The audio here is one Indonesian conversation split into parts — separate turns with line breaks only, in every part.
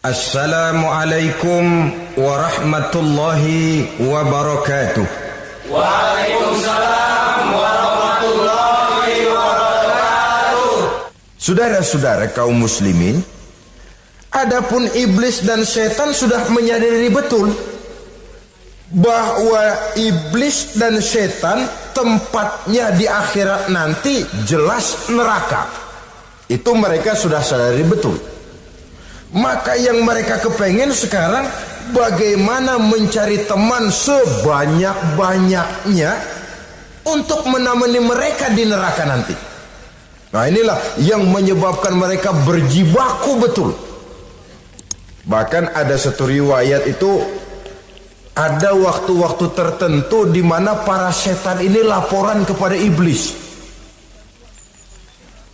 Assalamualaikum warahmatullahi wabarakatuh.
Waalaikumsalam warahmatullahi wabarakatuh.
Saudara-saudara kaum muslimin, adapun iblis dan setan sudah menyadari betul bahwa iblis dan setan tempatnya di akhirat nanti jelas neraka. Itu mereka sudah sadari betul. Maka yang mereka kepengen sekarang bagaimana mencari teman sebanyak-banyaknya untuk menemani mereka di neraka nanti. Nah, inilah yang menyebabkan mereka berjibaku betul. Bahkan ada satu riwayat itu, ada waktu-waktu tertentu di mana para setan ini laporan kepada iblis.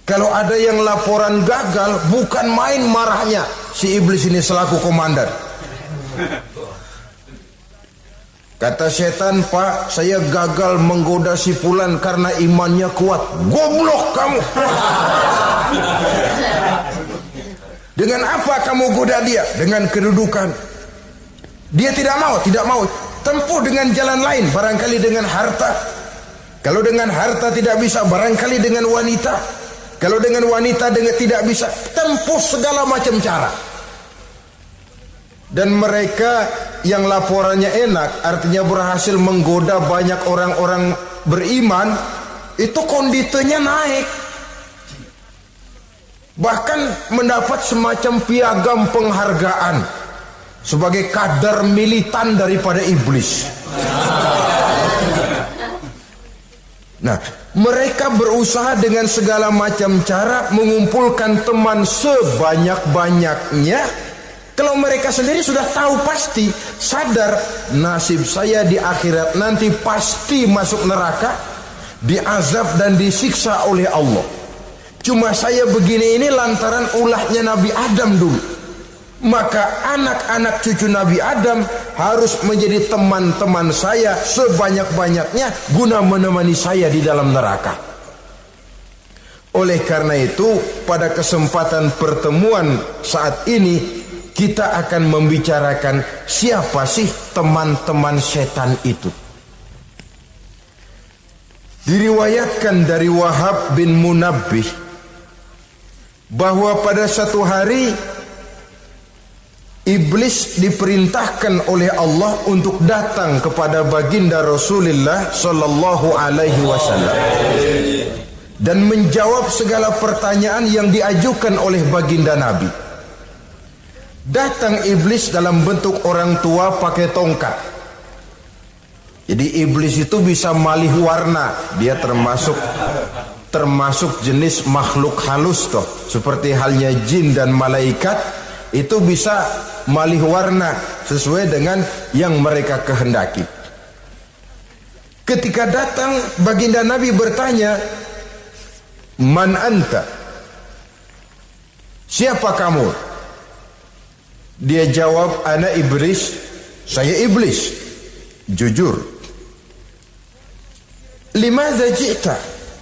Kalau ada yang laporan gagal, bukan main marahnya si iblis ini selaku komandan. Kata setan, "Pak, saya gagal menggoda si fulan karena imannya kuat." "Goblok kamu. Dengan apa kamu goda dia?" "Dengan kedudukan." Dia tidak mau. Tempuh dengan jalan lain, barangkali dengan harta. Kalau dengan harta tidak bisa, barangkali dengan wanita. Kalau dengan wanita tidak bisa, tempuh segala macam cara. Dan mereka yang laporannya enak, artinya berhasil menggoda banyak orang-orang beriman, itu konditenya naik. Bahkan mendapat semacam piagam penghargaan sebagai kadar militan daripada iblis. Nah, mereka berusaha dengan segala macam cara mengumpulkan teman sebanyak-banyaknya. Kalau mereka sendiri sudah tahu pasti, sadar nasib saya di akhirat nanti pasti masuk neraka, diazab dan disiksa oleh Allah. Cuma saya begini ini lantaran ulahnya Nabi Adam dulu. Maka anak-anak cucu Nabi Adam harus menjadi teman-teman saya sebanyak-banyaknya guna menemani saya di dalam neraka. Oleh karena itu, pada kesempatan pertemuan saat ini kita akan membicarakan siapa sih teman-teman setan itu. Diriwayatkan dari Wahab bin Munabbih bahwa pada satu hari iblis diperintahkan oleh Allah untuk datang kepada baginda Rasulullah sallallahu alaihi wasallam dan menjawab segala pertanyaan yang diajukan oleh baginda Nabi. Datang iblis dalam bentuk orang tua pakai tongkat. Jadi iblis itu bisa malih warna. Dia termasuk jenis makhluk halus toh, seperti halnya jin dan malaikat. Itu bisa malih warna sesuai dengan yang mereka kehendaki. Ketika datang, baginda Nabi bertanya, "Man anta?" "Siapa kamu?" Dia jawab, "Ana iblis." "Saya iblis." "Jujur." "Limadza ji'ta?"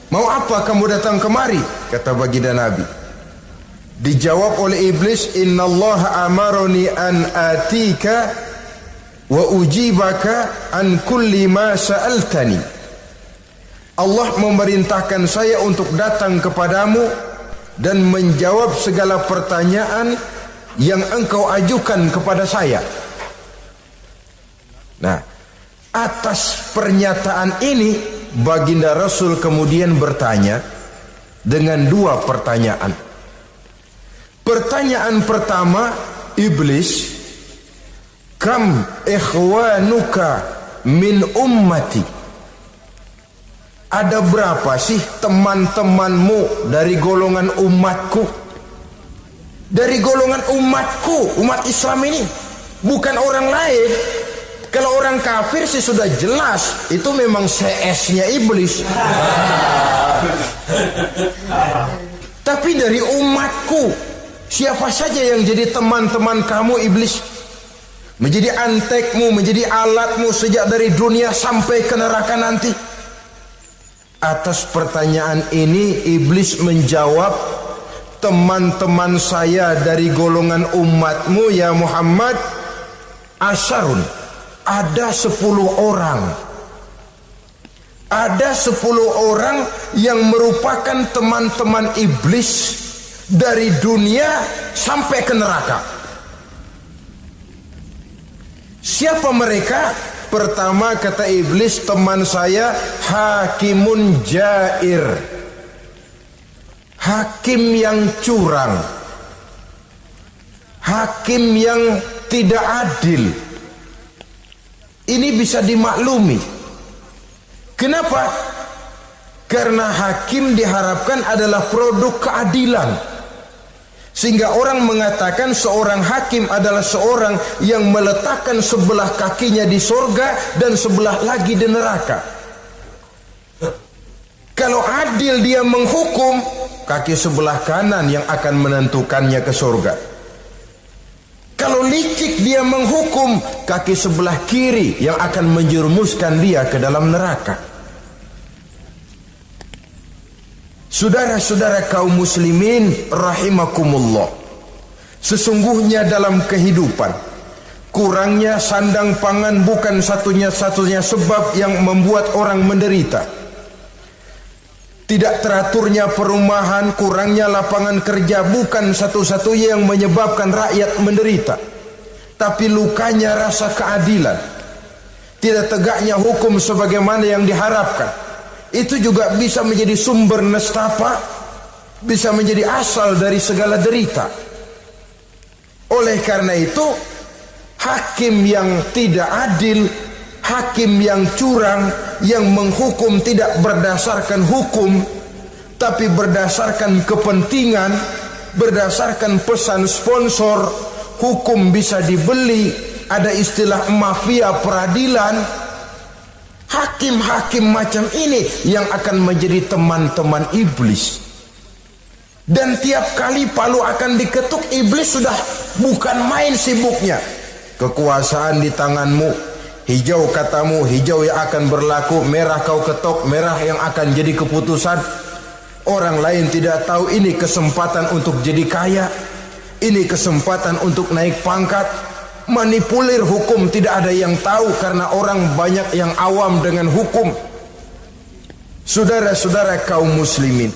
"Mau apa kamu datang kemari?" kata baginda Nabi. Dijawab oleh iblis, "Innallaha amaroni an atika wa ujibaka an kulli ma sa'altani." Allah memerintahkan saya untuk datang kepadamu dan menjawab segala pertanyaan yang engkau ajukan kepada saya. Nah, atas pernyataan ini baginda Rasul kemudian bertanya dengan dua pertanyaan. Pertanyaan pertama, iblis, "Kam ikhwanuka min ummati?" Ada berapa sih teman-temanmu dari golongan umatku? Dari golongan umatku, umat Islam ini, bukan orang lain. Kalau orang kafir sih sudah jelas, itu memang CS-nya iblis. Tapi dari umatku, siapa saja yang jadi teman-teman kamu iblis? Menjadi antekmu, menjadi alatmu sejak dari dunia sampai ke neraka nanti. Atas pertanyaan ini iblis menjawab, teman-teman saya dari golongan umatmu ya Muhammad, asyarun, ada 10 orang. Ada 10 orang yang merupakan teman-teman iblis dari dunia sampai ke neraka. Siapa mereka? Pertama kata iblis, teman saya hakimun jair, hakim yang curang, hakim yang tidak adil. Ini bisa dimaklumi. Kenapa? Karena hakim diharapkan adalah produk keadilan. Sehingga orang mengatakan seorang hakim adalah seorang yang meletakkan sebelah kakinya di surga dan sebelah lagi di neraka. Kalau adil dia menghukum, kaki sebelah kanan yang akan menentukannya ke surga. Kalau licik dia menghukum, kaki sebelah kiri yang akan menjerumuskan dia ke dalam neraka. Saudara-saudara kaum muslimin rahimakumullah, sesungguhnya dalam kehidupan kurangnya sandang pangan bukan satunya-satunya sebab yang membuat orang menderita. Tidak teraturnya perumahan, kurangnya lapangan kerja bukan satu-satunya yang menyebabkan rakyat menderita. Tapi lukanya rasa keadilan, tidak tegaknya hukum sebagaimana yang diharapkan, itu juga bisa menjadi sumber nestapa, bisa menjadi asal dari segala derita. Oleh karena itu, hakim yang tidak adil, hakim yang curang, yang menghukum tidak berdasarkan hukum tapi berdasarkan kepentingan, berdasarkan pesan sponsor, hukum bisa dibeli, ada istilah mafia peradilan. Hakim-hakim macam ini yang akan menjadi teman-teman iblis. Dan tiap kali palu akan diketuk, iblis sudah bukan main sibuknya. Kekuasaan di tanganmu, hijau katamu, hijau yang akan berlaku, merah kau ketok, merah yang akan jadi keputusan. Orang lain tidak tahu ini kesempatan untuk jadi kaya, ini kesempatan untuk naik pangkat. Manipulir hukum tidak ada yang tahu karena orang banyak yang awam dengan hukum. Saudara-saudara kaum muslimin,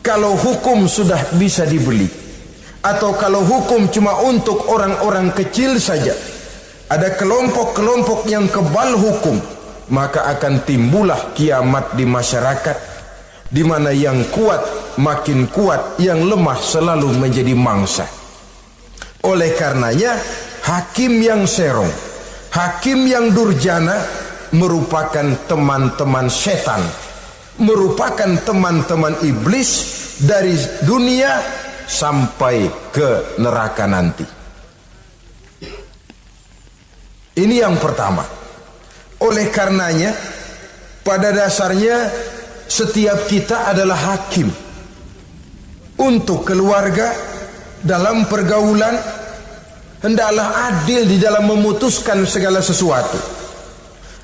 kalau hukum sudah bisa dibeli, atau kalau hukum cuma untuk orang-orang kecil saja, ada kelompok-kelompok yang kebal hukum, maka akan timbullah kiamat di masyarakat, di mana yang kuat makin kuat, yang lemah selalu menjadi mangsa. Oleh karenanya, hakim yang serong, hakim yang durjana merupakan teman-teman setan, merupakan teman-teman iblis dari dunia sampai ke neraka nanti. Ini yang pertama. Oleh karenanya, pada dasarnya setiap kita adalah hakim untuk keluarga. Dalam pergaulan hendaklah adil di dalam memutuskan segala sesuatu.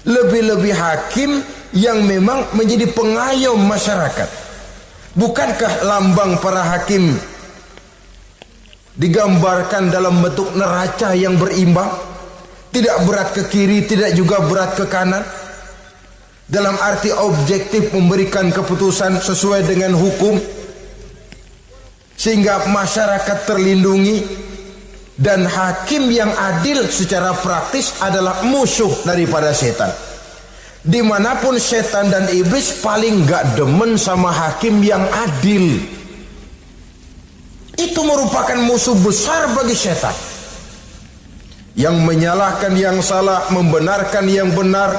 Lebih-lebih hakim yang memang menjadi pengayom masyarakat. Bukankah lambang para hakim digambarkan dalam bentuk neraca yang berimbang, tidak berat ke kiri, tidak juga berat ke kanan, dalam arti objektif memberikan keputusan sesuai dengan hukum, sehingga masyarakat terlindungi. Dan hakim yang adil secara praktis adalah musuh daripada setan. Dimanapun setan dan iblis paling gak demen sama hakim yang adil. Itu merupakan musuh besar bagi setan, yang menyalahkan yang salah, membenarkan yang benar,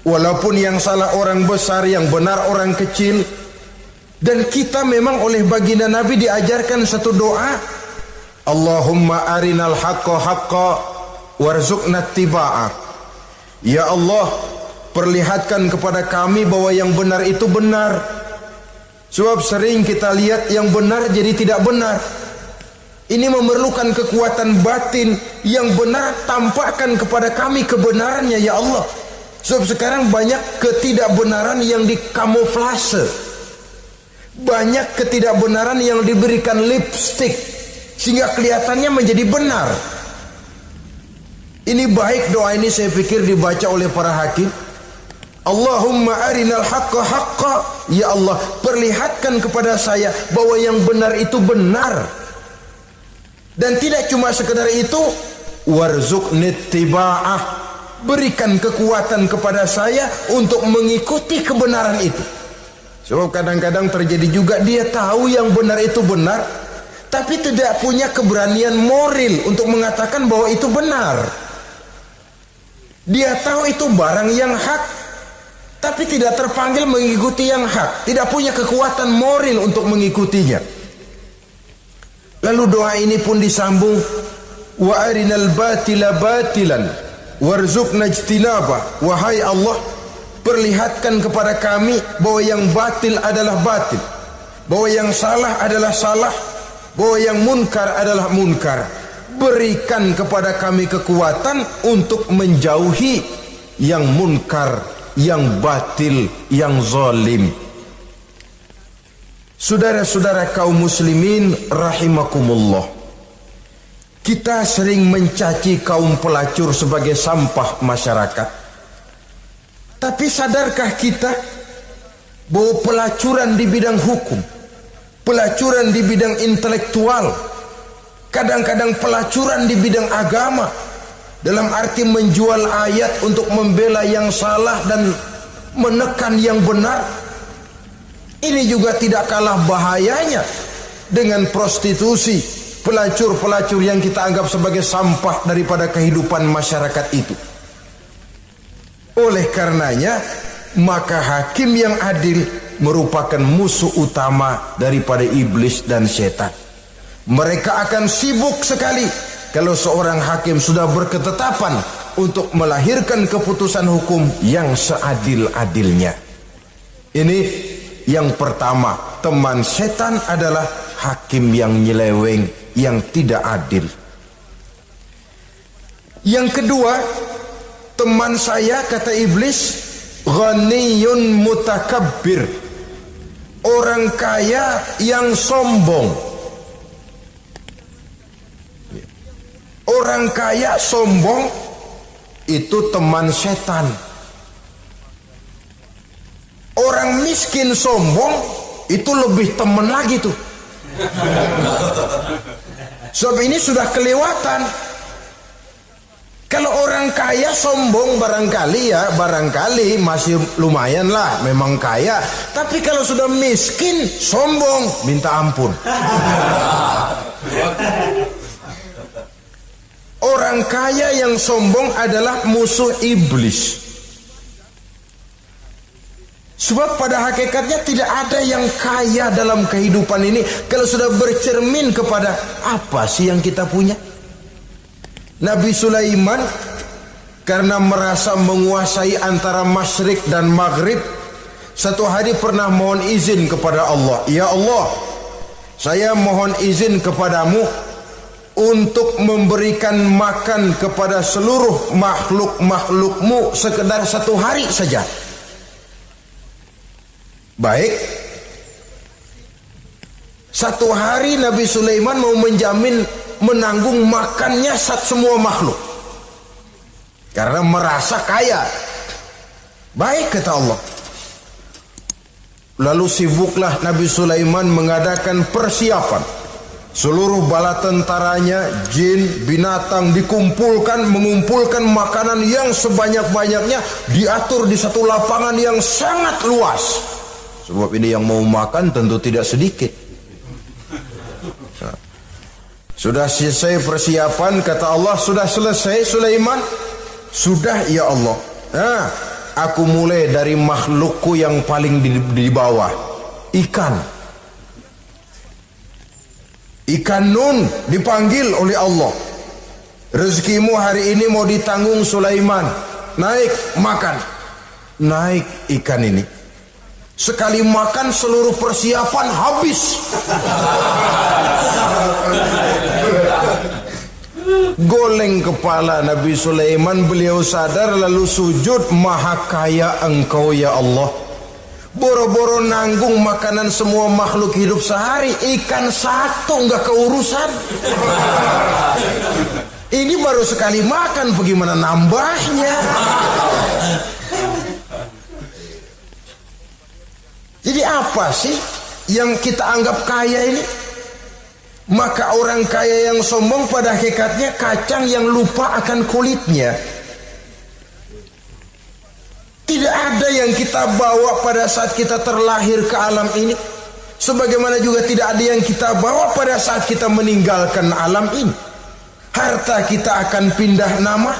walaupun yang salah orang besar, yang benar orang kecil. Dan kita memang oleh baginda Nabi diajarkan satu doa, Allahumma arinal haqqa haqqa warzuqna tiba'ah. Ya Allah, perlihatkan kepada kami bahwa yang benar itu benar. Sebab sering kita lihat yang benar jadi tidak benar. Ini memerlukan kekuatan batin. Yang benar tampakkan kepada kami kebenarannya ya Allah. Sebab sekarang banyak ketidakbenaran yang dikamuflase. Banyak ketidakbenaran yang diberikan lipstick sehingga kelihatannya menjadi benar. Ini baik doa ini saya pikir dibaca oleh para hakim. Allahumma arinal haqqa haqqa. Ya Allah, perlihatkan kepada saya bahwa yang benar itu benar. Dan tidak cuma sekedar itu, warzuqni ittiba'ah. Berikan kekuatan kepada saya untuk mengikuti kebenaran itu. Sebab kadang-kadang terjadi juga dia tahu yang benar itu benar, tapi tidak punya keberanian moral untuk mengatakan bahwa itu benar. Dia tahu itu barang yang hak, tapi tidak terpanggil mengikuti yang hak, tidak punya kekuatan moral untuk mengikutinya. Lalu doa ini pun disambung, wa arinal batila batilan warzuqna ijtinabah. Wahai Allah, perlihatkan kepada kami bahwa yang batil adalah batil, bahwa yang salah adalah salah, bahwa yang munkar adalah munkar. Berikan kepada kami kekuatan untuk menjauhi yang munkar, yang batil, yang zalim. Saudara-saudara kaum muslimin rahimakumullah, kita sering mencaci kaum pelacur sebagai sampah masyarakat. Tapi sadarkah kita bahwa pelacuran di bidang hukum, pelacuran di bidang intelektual, kadang-kadang pelacuran di bidang agama, dalam arti menjual ayat untuk membela yang salah dan menekan yang benar, ini juga tidak kalah bahayanya dengan prostitusi, pelacur-pelacur yang kita anggap sebagai sampah daripada kehidupan masyarakat itu. Oleh karenanya, maka hakim yang adil merupakan musuh utama daripada iblis dan setan. Mereka akan sibuk sekali kalau seorang hakim sudah berketetapan untuk melahirkan keputusan hukum yang seadil-adilnya. Ini yang pertama, teman setan adalah hakim yang nyeleweng, yang tidak adil. Yang kedua, teman saya, kata iblis, ghaniyun mutakabbir, orang kaya yang sombong. Orang kaya sombong itu teman setan. Orang miskin sombong itu lebih teman lagi tuh. Sebab ini sudah kelewatan. Kalau orang kaya sombong barangkali masih lumayan lah, memang kaya. Tapi kalau sudah miskin sombong, minta ampun. Orang kaya yang sombong adalah musuh iblis. Sebab pada hakikatnya tidak ada yang kaya dalam kehidupan ini kalau sudah bercermin kepada apa sih yang kita punya. Nabi Sulaiman karena merasa menguasai antara masyrik dan maghrib, satu hari pernah mohon izin kepada Allah. Ya Allah, saya mohon izin kepadamu untuk memberikan makan kepada seluruh makhluk-makhlukmu sekedar satu hari saja. Baik, satu hari Nabi Sulaiman mau menjamin menanggung makannya semua makhluk karena merasa kaya. Baik, kata Allah. Lalu sibuklah Nabi Sulaiman mengadakan persiapan. Seluruh bala tentaranya, jin, binatang dikumpulkan, mengumpulkan makanan yang sebanyak-banyaknya, diatur di satu lapangan yang sangat luas. Sebab ini yang mau makan tentu tidak sedikit. Sudah selesai persiapan, kata Allah, sudah selesai Sulaiman? Sudah, ya Allah. Nah, aku mulai dari makhlukku yang paling di bawah, ikan. Ikan Nun dipanggil oleh Allah. Rezekimu hari ini mau ditanggung Sulaiman. Naik, makan. Naik ikan ini. Sekali makan seluruh persiapan habis. Goleng kepala Nabi Sulaiman, beliau sadar lalu sujud, maha kaya engkau ya Allah. Boro-boro nanggung makanan semua makhluk hidup sehari, ikan satu nggak keurusan. Ini baru sekali makan, bagaimana nambahnya? Jadi apa sih yang kita anggap kaya ini? Maka orang kaya yang sombong pada hakikatnya kacang yang lupa akan kulitnya. Tidak ada yang kita bawa pada saat kita terlahir ke alam ini, sebagaimana juga tidak ada yang kita bawa pada saat kita meninggalkan alam ini. Harta kita akan pindah nama.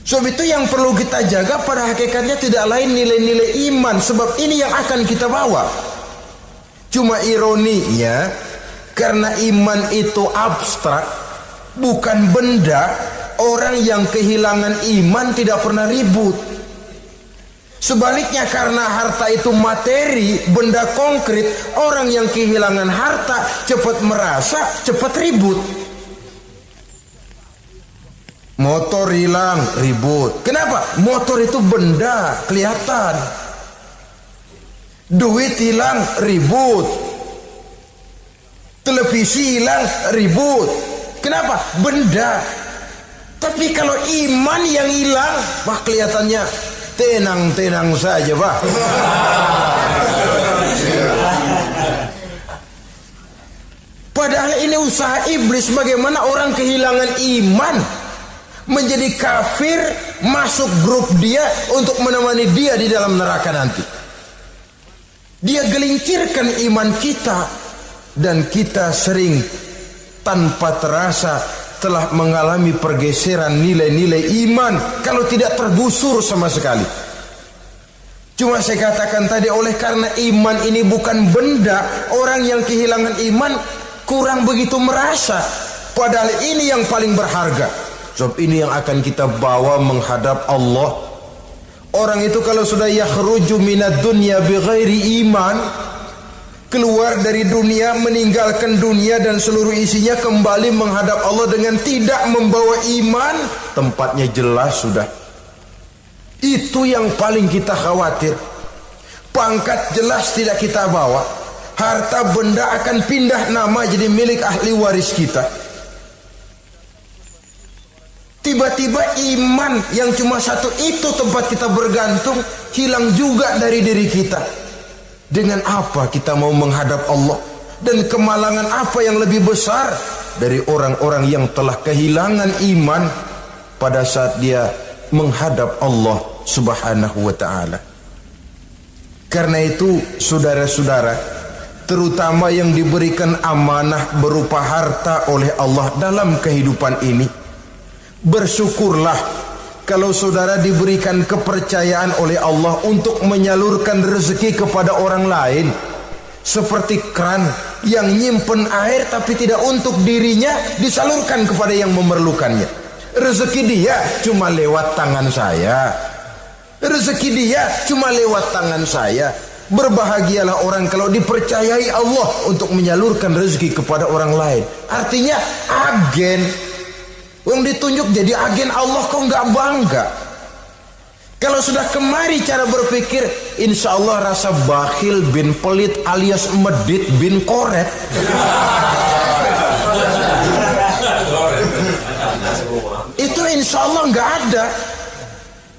Sebab itu yang perlu kita jaga pada hakikatnya tidak lain nilai-nilai iman, sebab ini yang akan kita bawa. Cuma ironinya, karena iman itu abstrak, bukan benda, orang yang kehilangan iman tidak pernah ribut. Sebaliknya, karena harta itu materi, benda konkret, orang yang kehilangan harta cepat merasa, cepat ribut. Motor hilang, ribut. Kenapa? Motor itu benda, kelihatan. Duit hilang, ribut. Televisi hilang, ribut. Kenapa? Benda. Tapi kalau iman yang hilang, wah kelihatannya tenang-tenang saja, Pak. Padahal ini usaha iblis, bagaimana orang kehilangan iman, menjadi kafir, masuk grup dia untuk menemani dia di dalam neraka nanti. Dia gelincirkan iman kita, dan kita sering tanpa terasa telah mengalami pergeseran nilai-nilai iman, kalau tidak tergusur sama sekali. Cuma saya katakan tadi, oleh karena iman ini bukan benda, orang yang kehilangan iman kurang begitu merasa, padahal ini yang paling berharga. Sebab ini yang akan kita bawa menghadap Allah. Orang itu kalau sudah yakhruju minad dunya bighairi iman, keluar dari dunia, meninggalkan dunia dan seluruh isinya, kembali menghadap Allah dengan tidak membawa iman, tempatnya jelas sudah. Itu yang paling kita khawatir. Pangkat jelas tidak kita bawa, harta benda akan pindah nama jadi milik ahli waris kita. Tiba-tiba iman yang cuma satu itu tempat kita bergantung hilang juga dari diri kita. Dengan apa kita mau menghadap Allah? Dan kemalangan apa yang lebih besar dari orang-orang yang telah kehilangan iman pada saat dia menghadap Allah Subhanahu wa ta'ala. Karena itu saudara-saudara, terutama yang diberikan amanah berupa harta oleh Allah dalam kehidupan ini, bersyukurlah kalau saudara diberikan kepercayaan oleh Allah untuk menyalurkan rezeki kepada orang lain, seperti keran yang nyimpen air tapi tidak untuk dirinya, disalurkan kepada yang memerlukannya. Rezeki dia cuma lewat tangan saya, rezeki dia cuma lewat tangan saya. Berbahagialah orang kalau dipercayai Allah untuk menyalurkan rezeki kepada orang lain. Artinya agen. Yang ditunjuk jadi agen Allah, kok nggak bangga? Kalau sudah kemari cara berpikir, insya Allah rasa bakhil bin pelit alias medit bin koret. Itu insya Allah nggak ada.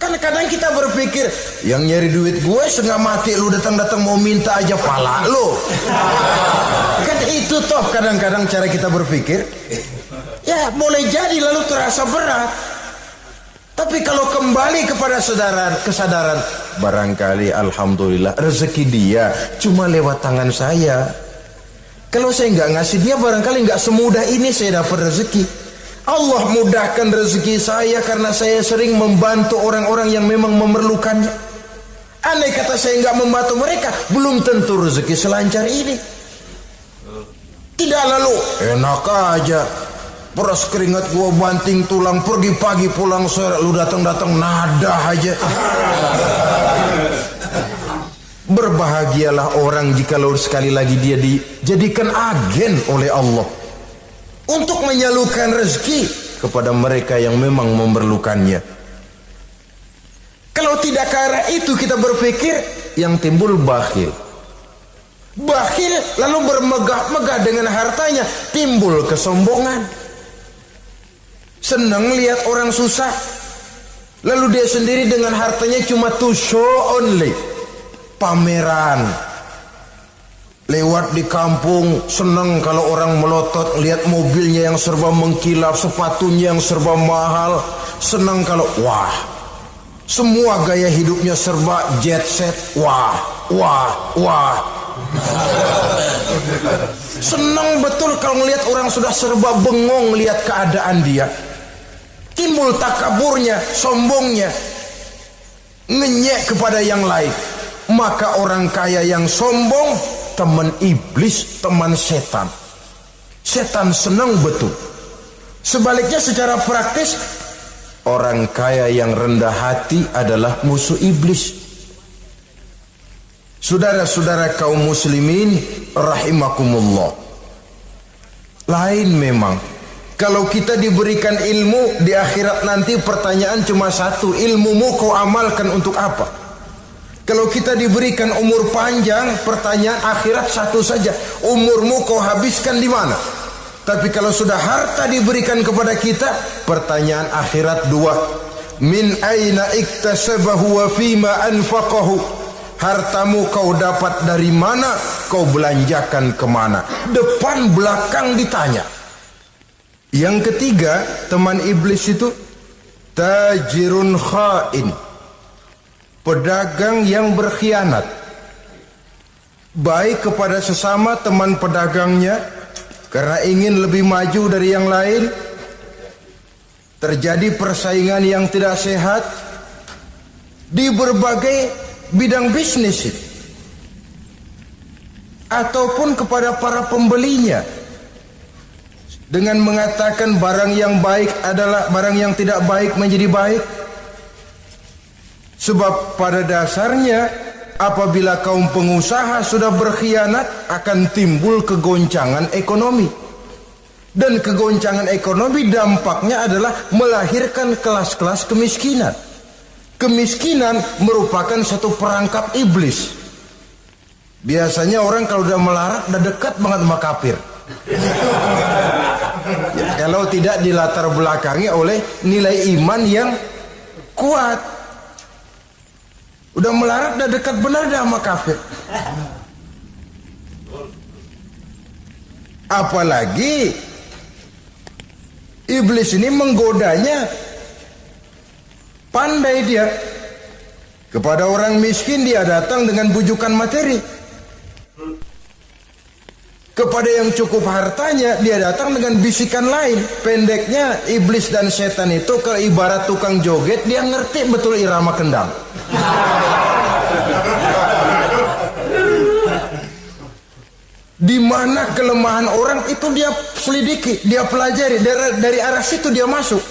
Kan kadang kita berpikir, yang nyari duit gue setengah mati, lu datang-datang mau minta aja pala lu. Kan itu toh kadang-kadang cara kita berpikir. Ya boleh jadi lalu terasa berat. Tapi kalau kembali kepada kesadaran, barangkali alhamdulillah rezeki dia cuma lewat tangan saya. Kalau saya nggak ngasih dia, barangkali nggak semudah ini saya dapat rezeki. Allah mudahkan rezeki saya karena saya sering membantu orang-orang yang memang memerlukannya. Andai kata saya nggak membantu mereka, belum tentu rezeki selancar ini. Tidak lalu enak aja, peras keringat gua banting tulang, pergi pagi pulang sore, lu datang-datang nada aja. Berbahagialah orang jikalau sekali lagi dia dijadikan agen oleh Allah untuk menyalurkan rezeki kepada mereka yang memang memerlukannya. Kalau tidak ke arah itu kita berpikir, yang timbul bakhil. Bakhil lalu bermegah-megah dengan hartanya, timbul kesombongan. Senang lihat orang susah, lalu dia sendiri dengan hartanya cuma to show only, pameran. Lewat di kampung senang kalau orang melotot lihat mobilnya yang serba mengkilap, sepatunya yang serba mahal. Senang kalau wah, semua gaya hidupnya serba jet set. Wah, wah, wah. Senang betul kalau melihat orang sudah serba bengong lihat keadaan dia. Timbul takaburnya, sombongnya, ngenyek kepada yang lain. Maka orang kaya yang sombong teman iblis, teman setan. Setan senang betul. Sebaliknya secara praktis, orang kaya yang rendah hati adalah musuh iblis. Saudara-saudara kaum muslimin rahimakumullah. Lain memang. Kalau kita diberikan ilmu di akhirat nanti pertanyaan cuma satu, ilmumu kau amalkan untuk apa? Kalau kita diberikan umur panjang, pertanyaan akhirat satu saja, umurmu kau habiskan di mana? Tapi kalau sudah harta diberikan kepada kita, pertanyaan akhirat dua. Min aina iktasabahu wa fima anfaqahu. Hartamu kau dapat dari mana, kau belanjakan kemana? Depan belakang ditanya. Yang ketiga, teman iblis itu tajirun khain, pedagang yang berkhianat, baik kepada sesama teman pedagangnya karena ingin lebih maju dari yang lain. Terjadi persaingan yang tidak sehat di berbagai bidang bisnis itu, ataupun kepada para pembelinya dengan mengatakan barang yang baik adalah barang yang tidak baik menjadi baik. Sebab pada dasarnya apabila kaum pengusaha sudah berkhianat akan timbul kegoncangan ekonomi, dan kegoncangan ekonomi dampaknya adalah melahirkan kelas-kelas kemiskinan. Kemiskinan merupakan satu perangkap iblis. Biasanya orang kalau udah melarat udah dekat banget sama kafir. Ya, kalau tidak dilatar belakangi oleh nilai iman yang kuat, udah melarat udah dekat benar dah sama kafir. Apalagi iblis ini menggodanya pandai dia. Kepada orang miskin dia datang dengan bujukan materi. Kepada yang cukup hartanya dia datang dengan bisikan lain. Pendeknya iblis dan setan itu kalau ibarat tukang joget, dia ngerti betul irama kendang. Di mana kelemahan orang itu dia selidiki, dia pelajari, dari arah situ dia masuk.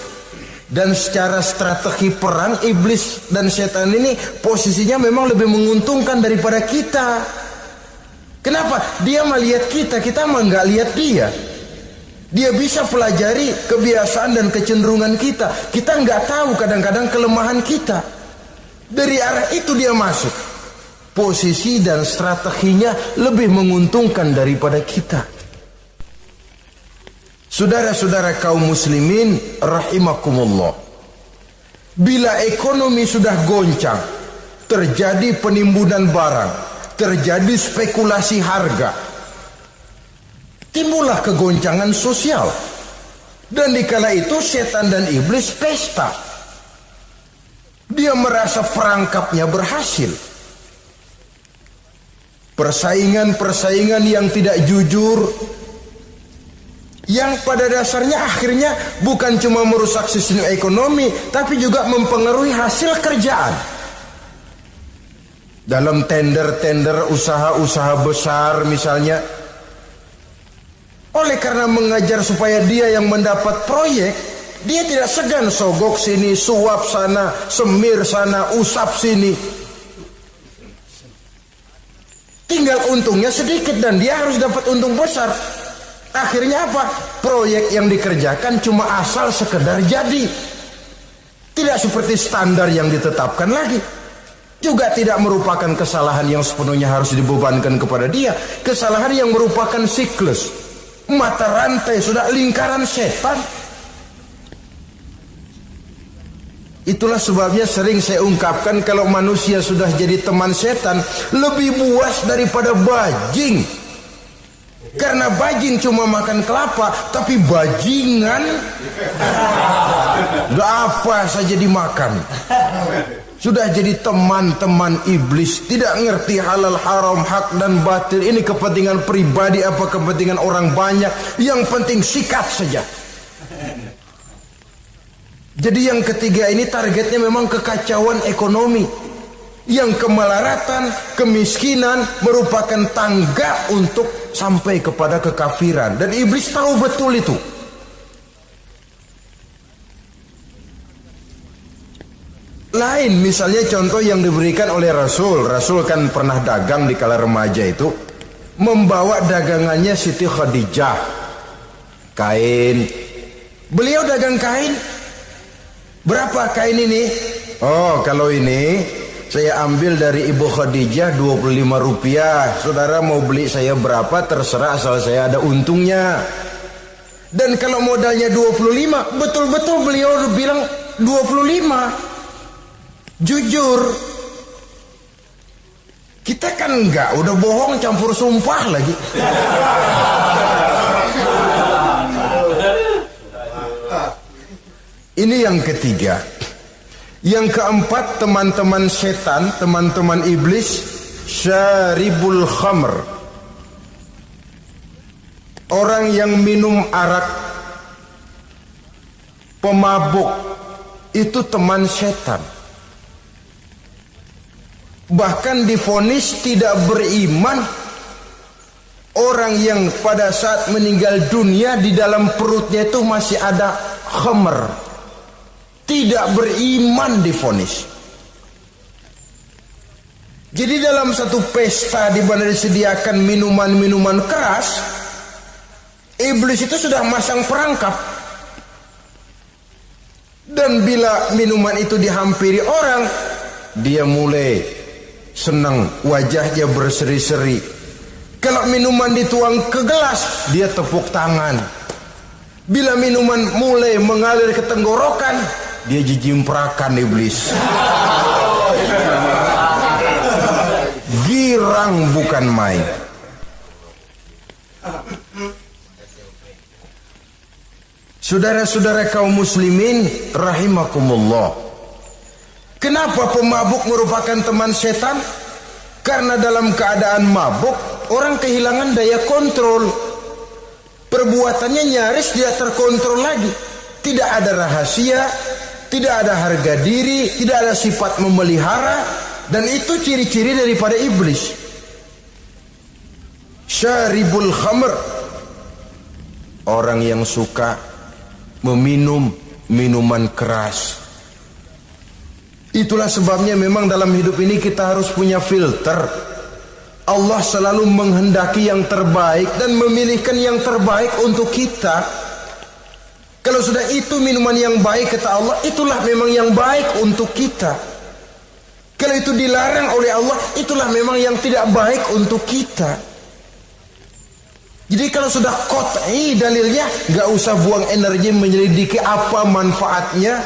Dan secara strategi perang, iblis dan setan ini posisinya memang lebih menguntungkan daripada kita. Kenapa? Dia melihat kita, kita mah nggak lihat dia. Dia bisa pelajari kebiasaan dan kecenderungan kita. Kita nggak tahu kadang-kadang kelemahan kita. Dari arah itu dia masuk. Posisi dan strateginya lebih menguntungkan daripada kita. Saudara-saudara kaum muslimin rahimakumullah. Bila ekonomi sudah goncang, terjadi penimbunan barang, terjadi spekulasi harga, timbullah kegoncangan sosial. Dan dikala itu setan dan iblis pesta. Dia merasa perangkapnya berhasil. Persaingan-persaingan yang tidak jujur, yang pada dasarnya akhirnya bukan cuma merusak sistem ekonomi, tapi juga mempengaruhi hasil kerjaan. Dalam tender-tender usaha-usaha besar misalnya, oleh karena mengajar supaya dia yang mendapat proyek, dia tidak segan sogok sini, suap sana, semir sana, usap sini. Tinggal untungnya sedikit dan dia harus dapat untung besar. Akhirnya apa? Proyek yang dikerjakan cuma asal sekedar jadi. Tidak seperti standar yang ditetapkan lagi. Juga tidak merupakan kesalahan yang sepenuhnya harus dibebankan kepada dia. Kesalahan yang merupakan siklus, mata rantai, sudah lingkaran setan. Itulah sebabnya sering saya ungkapkan, kalau manusia sudah jadi teman setan, lebih buas daripada bajing. Karena bajing cuma makan kelapa, tapi bajingan gak apa saja dimakan. Sudah jadi teman-teman iblis, tidak ngerti halal haram, hak dan batil. Ini kepentingan pribadi apa kepentingan orang banyak, yang penting sikat saja. Jadi yang ketiga ini targetnya memang kekacauan ekonomi. Yang kemelaratan, kemiskinan merupakan tangga untuk sampai kepada kekafiran. Dan iblis tahu betul itu. Lain misalnya contoh yang diberikan oleh Rasul. Rasul kan pernah dagang di kala remaja itu, membawa dagangannya Siti Khadijah, kain. Beliau dagang kain. Berapa kain ini? Oh, kalau ini saya ambil dari Ibu Khadijah 25 rupiah. Saudara mau beli saya berapa terserah, asal saya ada untungnya. Dan kalau modalnya 25, betul-betul beliau bilang 25. Jujur. Kita kan enggak, udah bohong campur sumpah lagi. Ini yang ketiga. Yang keempat, teman-teman setan, teman-teman iblis, syaribul khamr. Orang yang minum arak, pemabuk, itu teman setan. Bahkan divonis tidak beriman orang yang pada saat meninggal dunia di dalam perutnya itu masih ada khamr. Tidak beriman divonis. Jadi dalam satu pesta di mana disediakan minuman-minuman keras, iblis itu sudah masang perangkap. Dan bila minuman itu dihampiri orang, dia mulai senang, wajahnya berseri-seri. Kalau minuman dituang ke gelas, dia tepuk tangan. Bila minuman mulai mengalir ke tenggorokan, dia jijimprakan iblis. Girang bukan main. Saudara-saudara kaum muslimin rahimakumullah. Kenapa pemabuk merupakan teman setan? Karena dalam keadaan mabuk, orang kehilangan daya kontrol. Perbuatannya nyaris tidak terkontrol lagi. Tidak ada rahasia, tidak ada harga diri, tidak ada sifat memelihara. Dan itu ciri-ciri daripada iblis. Syaribul khamr, orang yang suka meminum minuman keras. Itulah sebabnya memang dalam hidup ini kita harus punya filter. Allah selalu menghendaki yang terbaik dan memilihkan yang terbaik untuk kita. Kalau sudah itu minuman yang baik kata Allah, itulah memang yang baik untuk kita. Kalau itu dilarang oleh Allah, itulah memang yang tidak baik untuk kita. Jadi kalau sudah qat'i dalilnya, gak usah buang energi menyelidiki apa manfaatnya.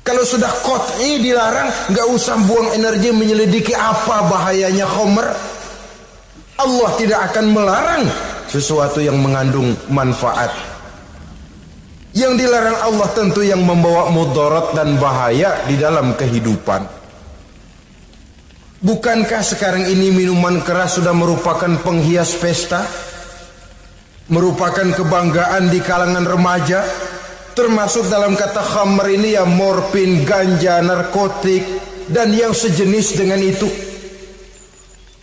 Kalau sudah qat'i dilarang, gak usah buang energi menyelidiki apa bahayanya khamr. Allah tidak akan melarang sesuatu yang mengandung manfaat. Yang dilarang Allah tentu yang membawa mudarat dan bahaya di dalam kehidupan. Bukankah sekarang ini minuman keras sudah merupakan penghias pesta? Merupakan kebanggaan di kalangan remaja? Termasuk dalam kata khamr ini ya morfin, ganja, narkotik, dan yang sejenis dengan itu.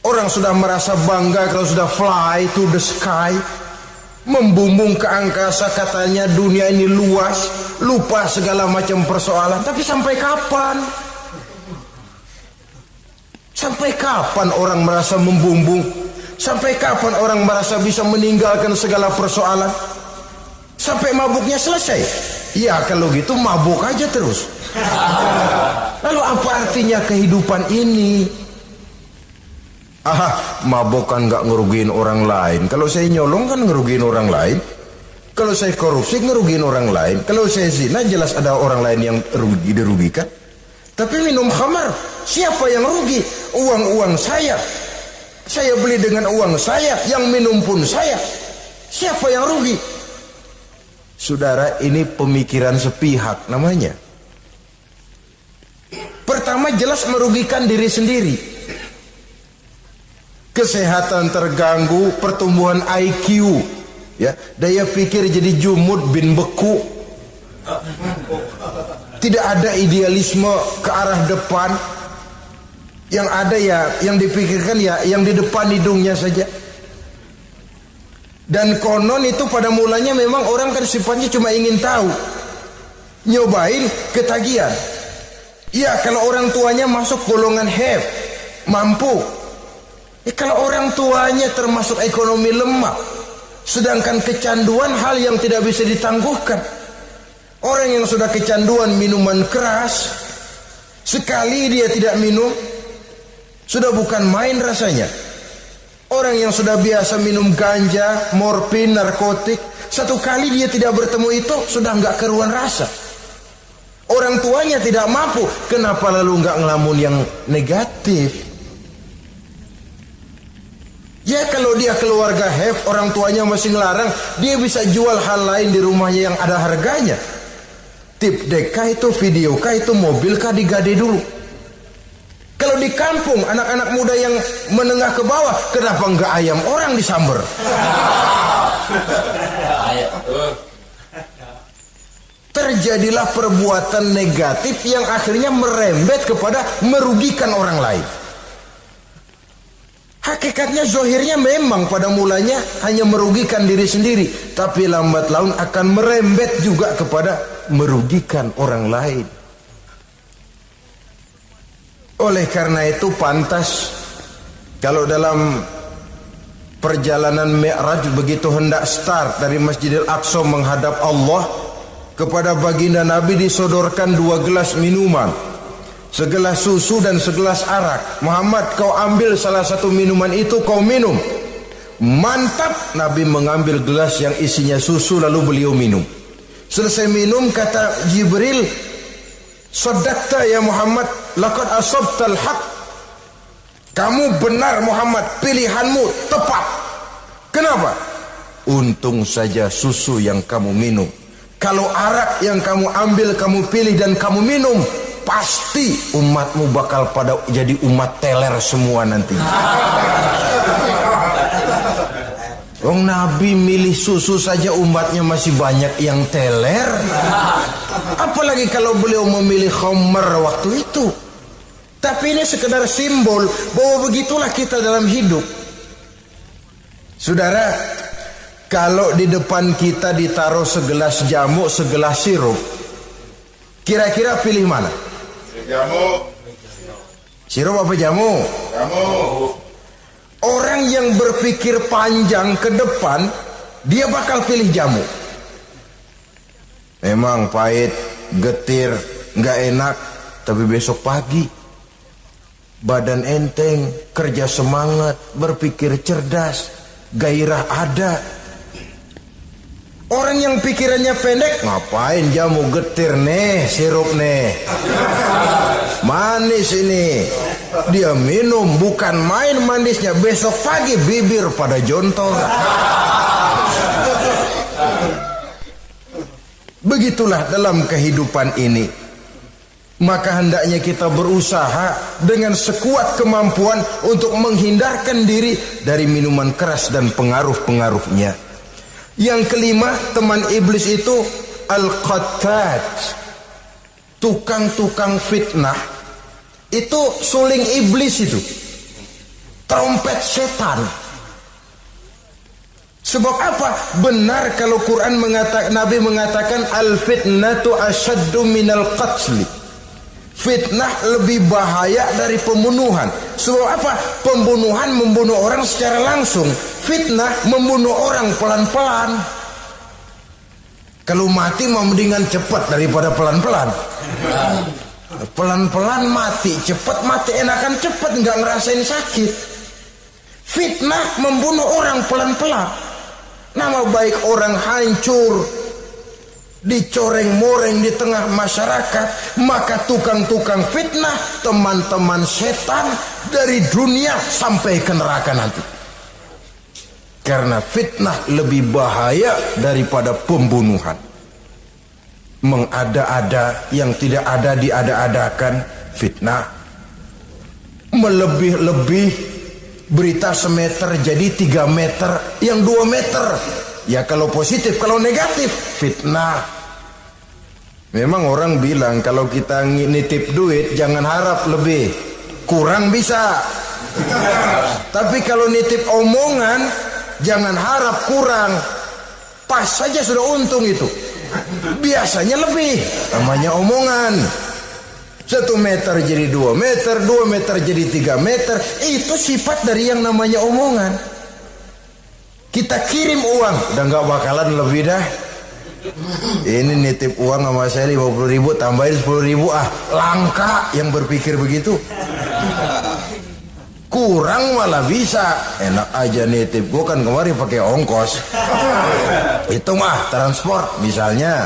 Orang sudah merasa bangga kalau sudah fly to the sky, membumbung ke angkasa, katanya dunia ini luas, lupa segala macam persoalan. Tapi sampai kapan? Sampai kapan orang merasa membumbung? Sampai kapan orang merasa bisa meninggalkan segala persoalan? Sampai mabuknya selesai? Ya kalau gitu mabuk aja terus. Lalu apa artinya kehidupan ini? Mabuk kan nggak ngerugiin orang lain. Kalau saya nyolong kan ngerugiin orang lain. Kalau saya korupsi ngerugiin orang lain. Kalau saya zina jelas ada orang lain yang dirugikan. Tapi minum khamar, siapa yang rugi? Uang saya. Saya beli dengan uang saya, yang minum pun saya. Siapa yang rugi? Saudara, ini pemikiran sepihak namanya. Pertama jelas merugikan diri sendiri. Kesehatan terganggu, pertumbuhan IQ, ya, daya pikir jadi jumud bin beku. Tidak ada idealisme ke arah depan. Yang ada ya, yang dipikirkan ya yang di depan hidungnya saja. Dan konon itu pada mulanya memang orang kan sifatnya cuma ingin tahu, nyobain, ketagihan. Ya kalau orang tuanya masuk golongan have, mampu. Kalau orang tuanya termasuk ekonomi lemah, sedangkan kecanduan hal yang tidak bisa ditangguhkan. Orang yang sudah kecanduan minuman keras, sekali dia tidak minum, sudah bukan main rasanya. Orang yang sudah biasa minum ganja, morfin, narkotik, satu kali dia tidak bertemu itu, sudah nggak keruan rasa. Orang tuanya tidak mampu, kenapa lalu nggak ngelamun yang negatif? Ya kalau dia keluarga have, orang tuanya masih ngelarang, dia bisa jual hal lain di rumahnya yang ada harganya. Tip deka itu, video kah itu, mobil kah digade dulu. Kalau di kampung anak-anak muda yang menengah ke bawah, kenapa enggak ayam orang disamber? Terjadilah perbuatan negatif yang akhirnya merembet kepada merugikan orang lain. Hakikatnya zohirnya memang pada mulanya hanya merugikan diri sendiri, tapi lambat laun akan merembet juga kepada merugikan orang lain. Oleh karena itu pantas kalau dalam perjalanan Mi'raj begitu hendak start dari Masjidil Aqsa menghadap Allah, kepada baginda Nabi disodorkan 2 gelas minuman, segelas susu dan segelas arak. Muhammad, kau ambil salah satu minuman itu, kau minum. Mantap. Nabi mengambil gelas yang isinya susu lalu beliau minum. Selesai minum kata Jibril, "Shaddaqta ya Muhammad, laqad asabtal haq." Kamu benar Muhammad, pilihanmu tepat. Kenapa? Untung saja susu yang kamu minum. Kalau arak yang kamu ambil, kamu pilih dan kamu minum, pasti umatmu bakal pada jadi umat teler semua nanti. Nabi milih susu saja umatnya masih banyak yang teler. Apalagi kalau beliau memilih khamar waktu itu. Tapi ini sekedar simbol bahwa begitulah kita dalam hidup. Saudara, kalau di depan kita ditaruh segelas jamu, segelas sirup, kira-kira pilih mana?
Jamu.
Sirup apa jamu?
Jamu.
Orang yang berpikir panjang ke depan, dia bakal pilih jamu. Memang pahit, getir, nggak enak, tapi besok pagi badan enteng, kerja semangat, berpikir cerdas, gairah ada. Orang yang pikirannya pendek, ngapain jamu getir nih, sirup nih, manis ini. Dia minum, bukan main manisnya, besok pagi bibir pada jontor. Begitulah dalam kehidupan ini. Maka hendaknya kita berusaha dengan sekuat kemampuan untuk menghindarkan diri dari minuman keras dan pengaruh-pengaruhnya. Yang kelima, teman iblis itu al-qattat, tukang-tukang fitnah. Itu suling iblis itu, trompet setan. Sebab apa? Benar kalau Quran mengatakan, Nabi mengatakan al-fitnatu asyaddu minal qatli. Fitnah lebih bahaya dari pembunuhan. Sebab apa? Pembunuhan membunuh orang secara langsung, fitnah membunuh orang pelan-pelan. Kalau mati mah mendingan cepat daripada pelan-pelan. Pelan-pelan mati, cepat mati enakan cepat, nggak ngerasain sakit. Fitnah membunuh orang pelan-pelan. Nama baik orang hancur, dicoreng-moreng di tengah masyarakat. Maka tukang-tukang fitnah, teman-teman setan dari dunia sampai ke neraka nanti. Karena fitnah lebih bahaya daripada pembunuhan. Mengada-ada yang tidak ada diada-adakan, fitnah. Melebih-lebih, berita semeter jadi 3 meter, yang 2 meter. Ya kalau positif, kalau negatif, fitnah. Memang orang bilang kalau kita nitip duit jangan harap lebih, kurang bisa. Tapi kalau nitip omongan jangan harap kurang, pas saja sudah untung itu. Biasanya lebih, namanya omongan. 1 meter jadi 2 meter, 2 meter jadi 3 meter. Itu sifat dari yang namanya omongan. Kita kirim uang, udah gak bakalan lebih dah. Ini nitip uang sama saya 50.000, tambahin 10.000, langka yang berpikir begitu. Kurang malah bisa, enak aja nitip. Gue kan kemarin pakai ongkos, itu mah transport misalnya.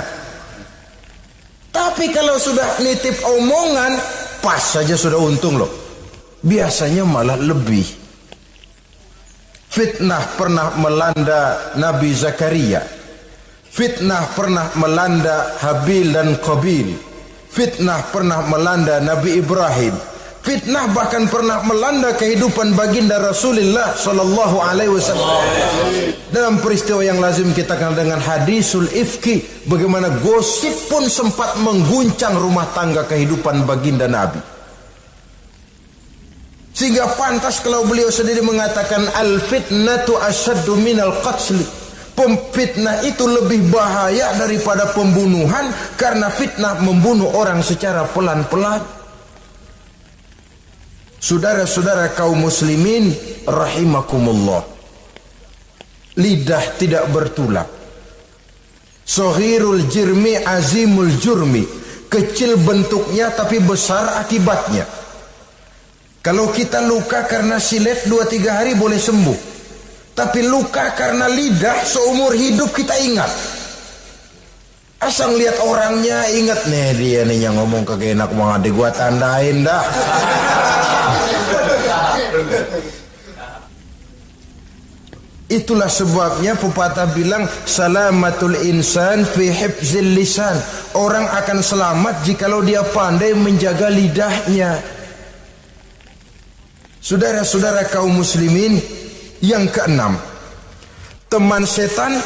Tapi kalau sudah nitip omongan, pas saja sudah untung loh. Biasanya malah lebih. Fitnah pernah melanda Nabi Zakaria. Fitnah pernah melanda Habil dan Qabil. Fitnah pernah melanda Nabi Ibrahim. Fitnah bahkan pernah melanda kehidupan baginda Rasulullah sallallahu alaihi wasallam. Dalam peristiwa yang lazim kita kenal dengan hadisul ifki, bagaimana gosip pun sempat mengguncang rumah tangga kehidupan baginda Nabi. Sehingga pantas kalau beliau sendiri mengatakan al-fitnatu asyaddu minal qatl. Fitnah itu lebih bahaya daripada pembunuhan, karena fitnah membunuh orang secara pelan-pelan. Saudara-saudara kaum muslimin rahimakumullah, lidah tidak bertulang. Sohirul jirmi azimul jurmi, kecil bentuknya tapi besar akibatnya. Kalau kita luka karena silet 2-3 hari boleh sembuh, tapi luka karena lidah seumur hidup kita ingat. Asal lihat orangnya ingat, nih dia nih yang ngomong kagak enak banget, gua tandain dah. Itulah sebabnya pepatah bilang salamatul insan fi hifzil lisan. Orang akan selamat jikalau dia pandai menjaga lidahnya. Saudara-saudara kaum muslimin, yang keenam, teman setan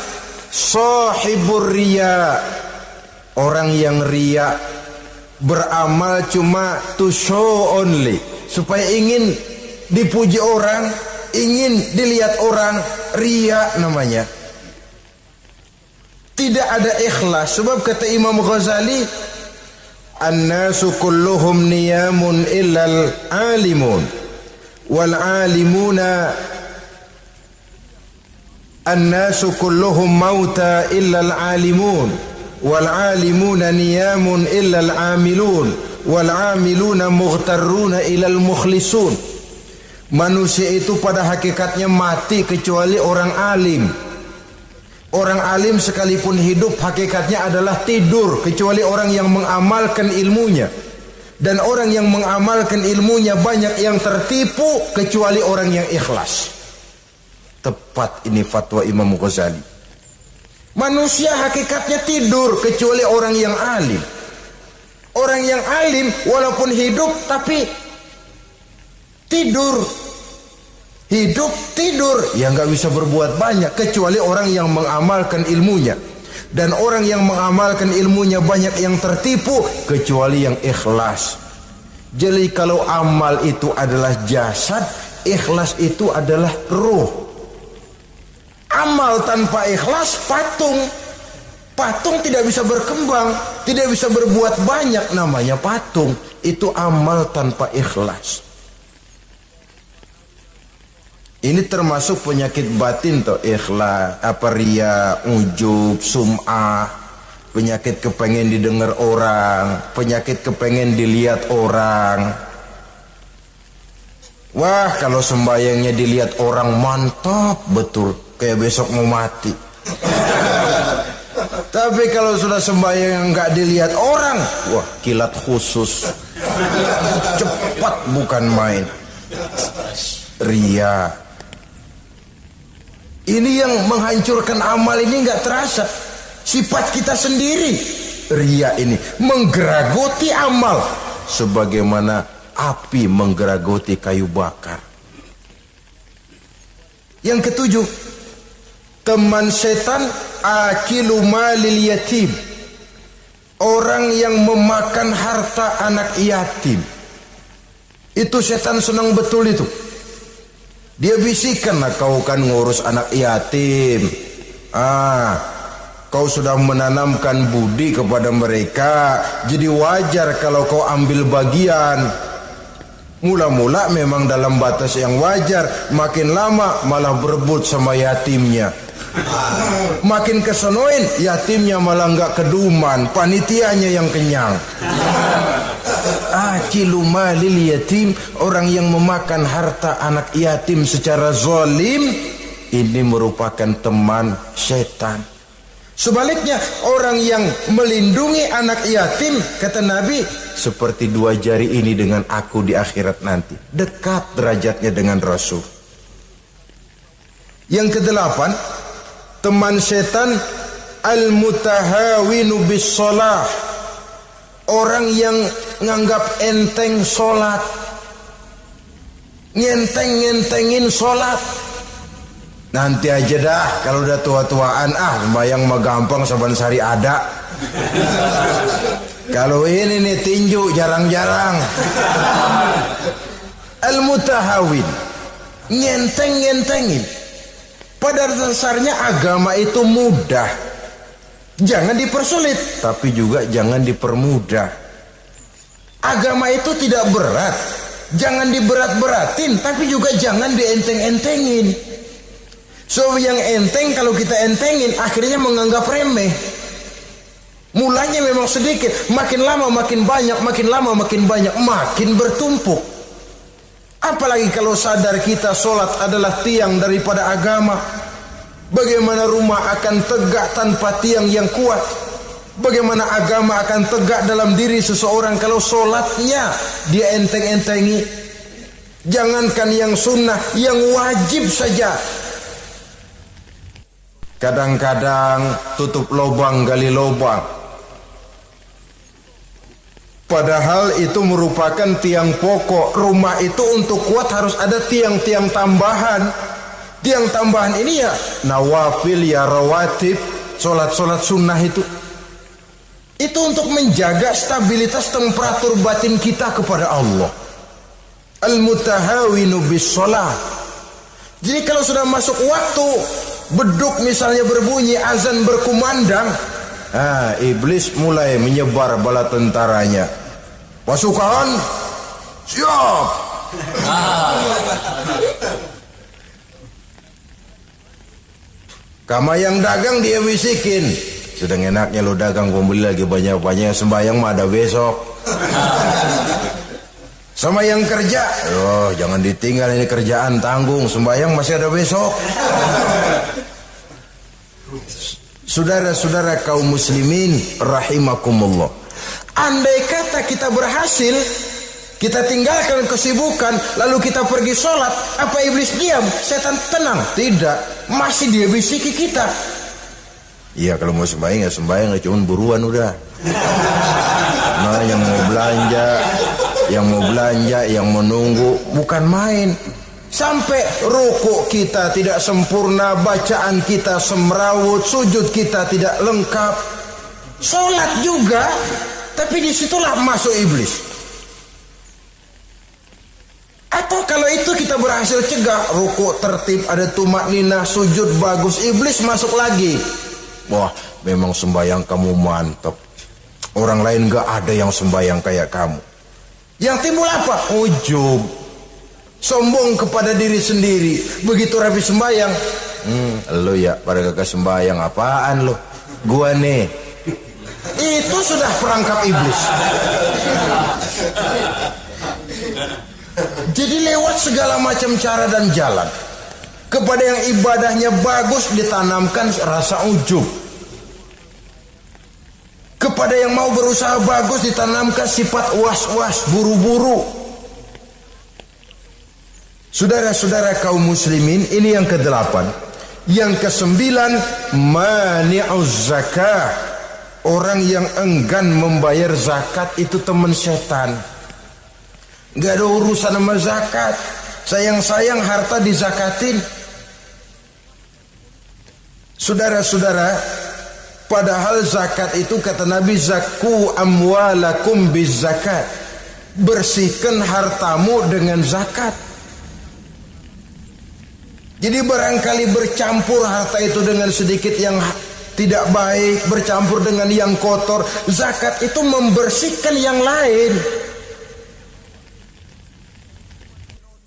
sahibur riya. Orang yang riya, beramal cuma to show only, supaya ingin dipuji orang, ingin dilihat orang, riya namanya. Tidak ada ikhlas. Sebab kata Imam Ghazali, an-nasu kulluhum niyamun illal alimun, wal alimuna an-nasu kulluhum mauta illal alimun, wal alimuna niyamun illal amilun, wal amiluna mughtarruna illal mukhlisun. Manusia itu pada hakikatnya mati kecuali orang alim. Orang alim sekalipun hidup hakikatnya adalah tidur, kecuali orang yang mengamalkan ilmunya. Dan orang yang mengamalkan ilmunya banyak yang tertipu, kecuali orang yang ikhlas. Tepat ini fatwa Imam Ghazali. Manusia hakikatnya tidur kecuali orang yang alim. Orang yang alim walaupun hidup tapi tidur, hidup tidur, ya nggak bisa berbuat banyak, kecuali orang yang mengamalkan ilmunya. Dan orang yang mengamalkan ilmunya banyak yang tertipu, kecuali yang ikhlas. Jadi kalau amal itu adalah jasad, ikhlas itu adalah ruh. Amal tanpa ikhlas patung. Patung tidak bisa berkembang, tidak bisa berbuat banyak, namanya patung. Itu amal tanpa ikhlas. Ini termasuk penyakit batin toh, ikhlas, riya, ujub, sum'ah. penyakit kepengen didengar orang, penyakit kepengen dilihat orang. Wah, kalau sembayangnya dilihat orang mantap betul, kayak besok mau mati. Tapi kalau sudah sembayang nggak dilihat orang, wah kilat khusus, cepat bukan main. Ria. Ini yang menghancurkan amal ini nggak terasa. Sifat kita sendiri. Ria ini menggeragoti amal sebagaimana api menggeragoti kayu bakar. Yang ketujuh, teman setan akilu malil yatim. Orang yang memakan harta anak yatim. Itu setan senang betul itu. Dia bisikan, nah kau kan ngurus anak yatim. Kau sudah menanamkan budi kepada mereka, jadi wajar kalau kau ambil bagian. Mula-mula memang dalam batas yang wajar, makin lama malah berebut sama yatimnya. Makin kesonoin, yatimnya malah nggak keduman, panitianya yang kenyang. Akilu malil yatim, orang yang memakan harta anak yatim secara zalim, ini merupakan teman setan. Sebaliknya, orang yang melindungi anak yatim, kata Nabi, seperti dua jari ini dengan aku di akhirat nanti. Dekat derajatnya dengan Rasul. Yang kedelapan, teman setan al-mutahawinu bis shalah. Orang yang nganggap enteng sholat, ngenteng-ngentengin sholat. Nanti aja dah, kalau udah tua-tuaan, sembayang mah gampang, saban sehari ada. Kalau ini nih tinju jarang-jarang. Al-mutahawin, ngenteng-ngentengin. Pada dasarnya agama itu mudah. Jangan dipersulit, tapi juga jangan dipermudah. Agama itu tidak berat, jangan diberat-beratin, tapi juga jangan dienteng-entengin. So yang enteng kalau kita entengin, akhirnya menganggap remeh. Mulanya memang sedikit, makin lama makin banyak, makin lama makin banyak, makin bertumpuk. Apalagi kalau sadar kita sholat adalah tiang daripada agama. Bagaimana rumah akan tegak tanpa tiang yang kuat? Bagaimana agama akan tegak dalam diri seseorang kalau sholatnya dia enteng-entengi? Jangankan yang sunnah, yang wajib saja. Kadang-kadang tutup lubang gali lubang. Padahal itu merupakan tiang pokok. Rumah itu untuk kuat harus ada tiang-tiang tambahan. Tiang tambahan ini ya nawafil, ya rawatib, solat-solat sunnah itu. Itu untuk menjaga stabilitas temperatur batin kita kepada Allah. Al-mutahawinu bis shalah. Jadi kalau sudah masuk waktu, beduk misalnya berbunyi, azan berkumandang, iblis mulai menyebar bala tentaranya. Pasukan, siap. Kama yang dagang dia bisikin, sedang enaknya lo dagang, gua beli lagi banyak-banyak, sembahyang mah ada besok. Sama yang kerja, jangan ditinggal, ini kerjaan tanggung, sembahyang masih ada besok. Saudara-saudara kaum muslimin rahimakumullah, andai kata kita berhasil, kita tinggalkan kesibukan, lalu kita pergi sholat, apa iblis diam? Setan tenang? Tidak, masih dia bisiki kita. Iya, kalau mau sembahyang ya sembahyang, cuma buruan udah. Nah, yang mau belanja, yang menunggu, bukan main. Sampai ruku kita tidak sempurna, bacaan kita semrawut, sujud kita tidak lengkap, sholat juga, tapi disitulah masuk iblis. Atau kalau itu kita berhasil cegah, ruku tertib, ada tumakninah, sujud bagus, iblis masuk lagi. Wah, memang sembahyang kamu mantap, orang lain gak ada yang sembahyang kayak kamu. Yang timbul apa? Ujub, sombong kepada diri sendiri. Begitu rapi sembahyang, lo ya pada kagak sembahyang, apaan lo? Gua nih Itu sudah perangkap iblis. Jadi lewat segala macam cara dan jalan, kepada yang ibadahnya bagus ditanamkan rasa ujub, kepada yang mau berusaha bagus ditanamkan sifat was-was, buru-buru. Saudara-saudara kaum muslimin, ini yang ke-8. Yang ke-9, mani'uz zakah. Orang yang enggan membayar zakat itu teman setan. Gak ada urusan sama zakat. Sayang-sayang harta dizakatin. Saudara-saudara, padahal zakat itu kata Nabi, zakku amwalakum biz zakat. Bersihkan hartamu dengan zakat. Jadi barangkali bercampur harta itu dengan sedikit yang tidak baik, bercampur dengan yang kotor. Zakat itu membersihkan yang lain.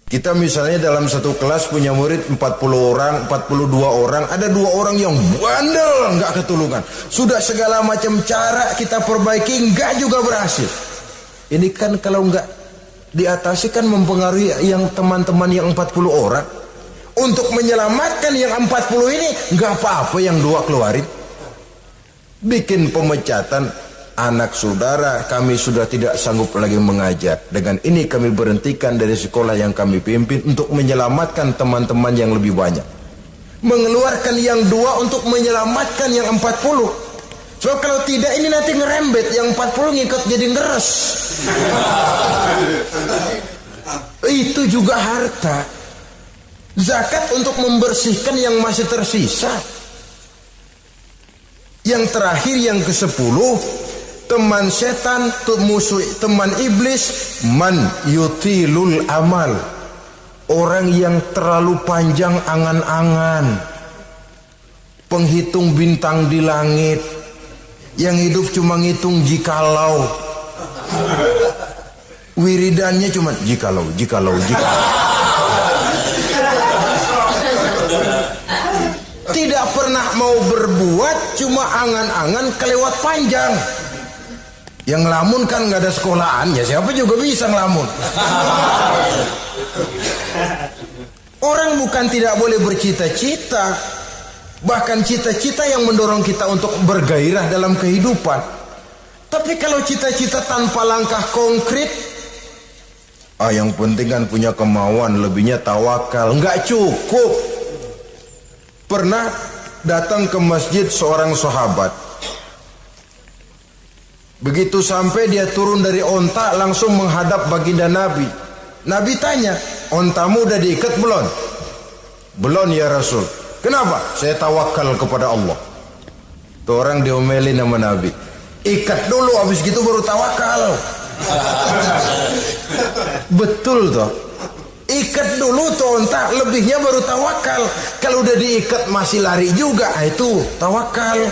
Kita misalnya dalam satu kelas punya murid 40 orang, 42 orang, ada 2 orang yang bandel, nggak ketulungan. Sudah segala macam cara kita perbaiki, nggak juga berhasil. Ini kan kalau nggak diatasi kan mempengaruhi yang teman-teman yang 40 orang. Untuk menyelamatkan yang 40 ini, nggak apa-apa yang 2 keluarin. Bikin pemecatan. Anak saudara, kami sudah tidak sanggup lagi mengajar. Dengan ini kami berhentikan dari sekolah yang kami pimpin untuk menyelamatkan teman-teman yang lebih banyak. Mengeluarkan yang 2 untuk menyelamatkan yang 40. So kalau tidak ini nanti ngerembet, yang 40 ngikut jadi ngeres. Itu juga harta. Zakat untuk membersihkan yang masih tersisa. Yang terakhir, yang ke-10, teman setan, musuh, teman iblis, man yutilul amal. Orang yang terlalu panjang angan-angan, penghitung bintang di langit, yang hidup cuma ngitung jikalau. Wiridannya cuma jikalau. Tidak pernah mau berbuat, cuma angan-angan kelewat panjang. Yang ngelamun kan nggak ada sekolahan, ya siapa juga bisa ngelamun. Orang bukan tidak boleh bercita-cita, bahkan cita-cita yang mendorong kita untuk bergairah dalam kehidupan. Tapi kalau cita-cita tanpa langkah konkret, yang penting kan punya kemauan, lebihnya tawakal, nggak cukup. Pernah datang ke masjid seorang sahabat. Begitu sampai dia turun dari onta, langsung menghadap baginda Nabi. Nabi tanya, ontamu udah diikat belum? Belum ya Rasul. Kenapa? Saya tawakal kepada Allah. Tuh orang diomelin sama Nabi. Ikat dulu, habis gitu baru tawakal. Betul toh. Ikat dulu tuh onta, lebihnya baru tawakal. Kalau udah diikat masih lari juga, itu tawakal.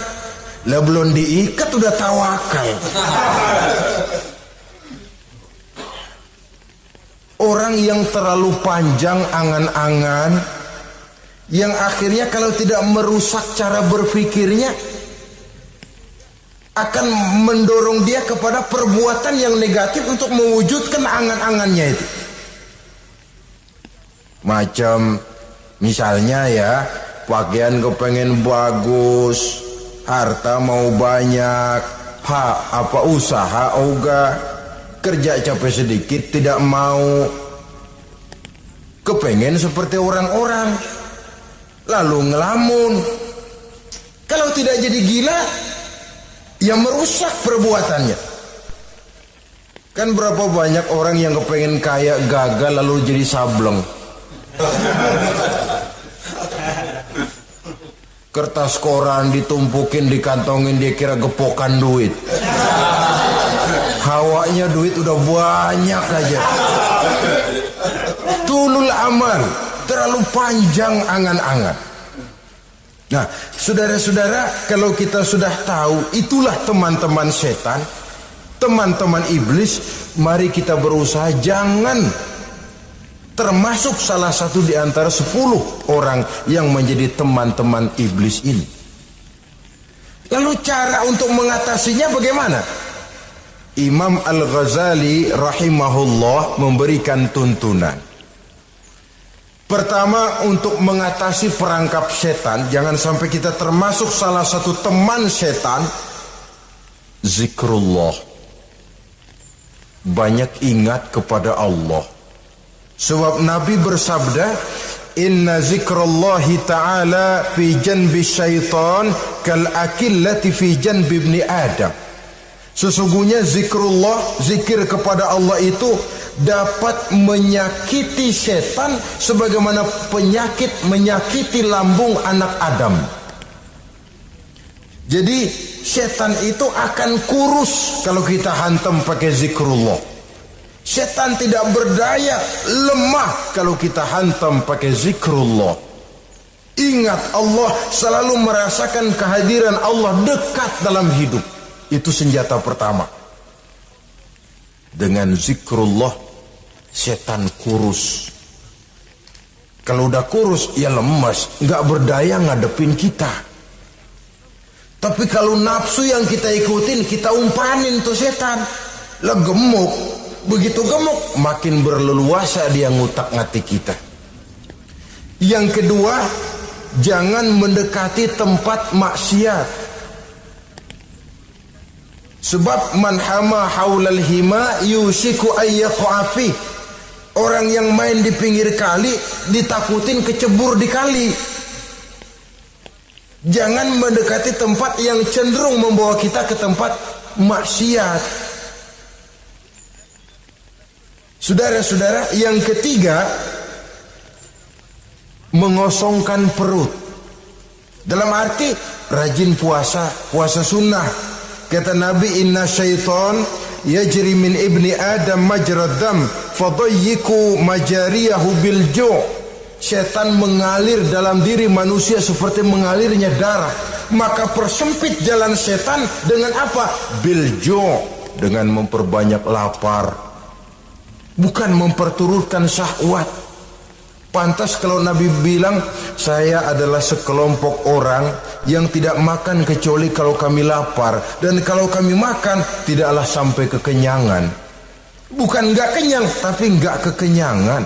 Lah belum diikat udah tawakal. Orang yang terlalu panjang angan-angan, yang akhirnya kalau tidak merusak cara berpikirnya, akan mendorong dia kepada perbuatan yang negatif untuk mewujudkan angan-angannya itu. Macam misalnya ya, pakaian kepengen bagus, harta mau banyak, usaha ogah, kerja capek sedikit tidak mau, kepengen seperti orang-orang, lalu ngelamun. Kalau tidak jadi gila, ya merusak perbuatannya. Kan berapa banyak orang yang kepengen kaya gagal lalu jadi sableng. Kertas koran ditumpukin, dikantongin, dia kira gepokan duit. Hawanya duit udah banyak aja. Tulul amal, terlalu panjang angan-angan. Nah, saudara-saudara, kalau kita sudah tahu itulah teman-teman setan, teman-teman iblis, mari kita berusaha jangan termasuk salah satu di antara 10 orang yang menjadi teman-teman iblis ini. Lalu cara untuk mengatasinya bagaimana? Imam Al-Ghazali rahimahullah memberikan tuntunan. Pertama, untuk mengatasi perangkap setan, jangan sampai kita termasuk salah satu teman setan, zikrullah. Banyak ingat kepada Allah. Sebab Nabi bersabda, inna zikrallahi ta'ala fi janbi syaitan kal akillati fi janbi ibni Adam. Sesungguhnya zikrullah, zikir kepada Allah itu dapat menyakiti setan sebagaimana penyakit menyakiti lambung anak Adam. Jadi setan itu akan kurus kalau kita hantam pakai zikrullah. Setan tidak berdaya, lemah kalau kita hantam pakai zikrullah. Ingat Allah, selalu merasakan kehadiran Allah dekat dalam hidup. Itu senjata pertama. Dengan zikrullah, setan kurus. Kalau udah kurus, ya lemas, nggak berdaya ngadepin kita. Tapi kalau nafsu yang kita ikutin, kita umpanin tuh setan. Lah gemuk. Begitu gemuk, makin berleluasa dia ngutak-ngatik kita. Yang kedua, jangan mendekati tempat maksiat. Sebab man hama haulal hima yusiku ayyaqafi. Orang yang main di pinggir kali ditakutin kecebur di kali. Jangan mendekati tempat yang cenderung membawa kita ke tempat maksiat. Saudara-saudara, yang ketiga, mengosongkan perut. Dalam arti rajin puasa, puasa sunnah. Kata Nabi, inna syaitan yajri min ibni Adam majrad dam fadayyiku majariyahu bil ju'. Setan mengalir dalam diri manusia seperti mengalirnya darah. Maka persempit jalan setan dengan apa? Bil ju', dengan memperbanyak lapar. Bukan memperturutkan syahwat. Pantas kalau Nabi bilang, saya adalah sekelompok orang yang tidak makan kecuali kalau kami lapar, dan kalau kami makan tidaklah sampai kekenyangan. Bukan enggak kenyang, tapi enggak kekenyangan.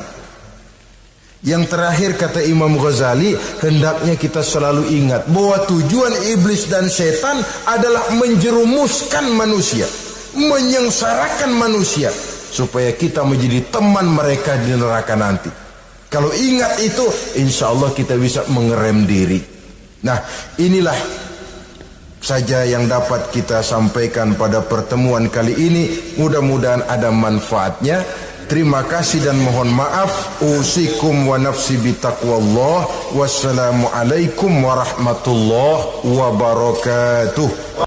Yang terakhir kata Imam Ghazali, hendaknya kita selalu ingat bahwa tujuan iblis dan setan adalah menjerumuskan manusia, menyengsarakan manusia, supaya kita menjadi teman mereka di neraka nanti. Kalau ingat itu, insya Allah kita bisa mengerem diri. Nah, inilah saja yang dapat kita sampaikan pada pertemuan kali ini. Mudah-mudahan ada manfaatnya. Terima kasih dan mohon maaf. Usikum wa nafsi bitaqwallah. Wassalamualaikum warahmatullahi wabarakatuh.